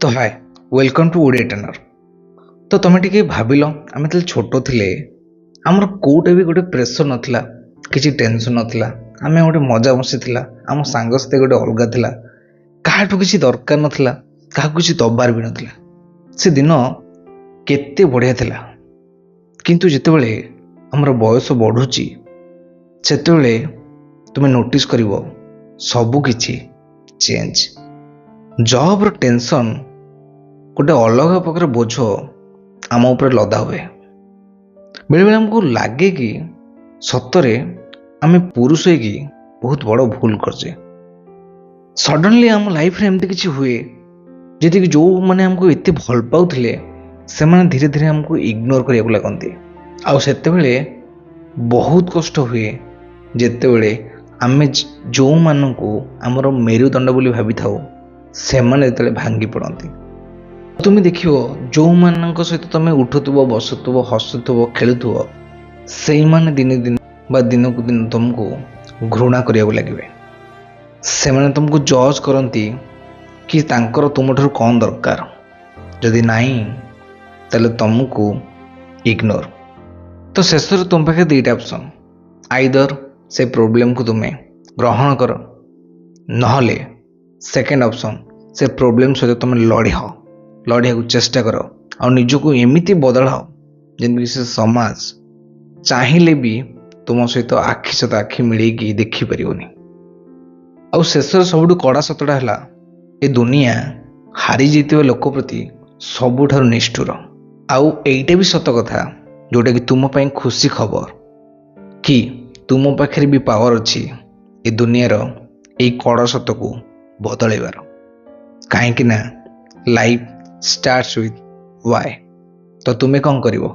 तो hi welcome to Odia टनर। तो तुम टे भाविल आम तो छोट थे आमर कौटे भी गोटे प्रेसर नाला किसी टेंशन नाला आम गोटे मजा मस्ती थी आम सांगसाथी गोटे अलग थिला काहाठू किसी दरकार नाला क्या किसी दबार भी नाला से दिन केते बढ़िया थिला। किंतु जितेबले आमर बयस बढ़ुची सेतेबले तुम्हें नोटिस करिवो सबु किछि चेंज। जॉब टेंशन गोटे अलग प्रकार बोझ आम उपर लदा हुए। बेले बेले हमको लगे कि सतरे आम पुरुष होगी बहुत बड़ भूल करछे। सडनली आम लाइफ रे एमती किछि हुए जेति कि जो माने हमको एते भल पाउथिले से माने धीरे धीरे हमको इग्नोर करिया लागंती। आउ सेते बेले बहुत कष्ट हुए जेते बेले आमे जो मानकू हमर मेरुदंड बोली भाबी थाउ से माने जेते भांगी पड़ती। तुम देखियो जो मानक सहित तुम उठुव बसुव हसुव खेलुव से माने दिन दिन बा दिन को दिन तुमको घृणा करिया लगे। से माने तुमको जज करती कि तांकर तुम ठार कौन दरकार, जदि नहीं ताले तुमको इग्नोर। तो शेष तुम पाखे दुईटा ऑप्शन, आइदर से प्रॉब्लम को तुम्हें ग्रहण कर नहले सेकेंड ऑप्शन से प्रॉब्लम सहित तुम लड़िया को चेष्टा कर और निजको एमती बदलाओ जमी से समाज चाहिए भी तुम सहित आखि सहित आखि मिलैकी देखिपर। आउ शेष सब कड़ा सतटा है ए दुनिया हारी जाइए लोक प्रति सबुठार निष्ठुर। आउ एइटा भी सत कथा जोटा कि तुम पाई खुशी खबर कि तुम पाखे भी पावर अच्छी ए दुनियार ए कड़ा सत को बदलैबार। कहीं ना लाइफ स्टार्ट्स विथ वाई। तो तुम्हें कौन करिवो?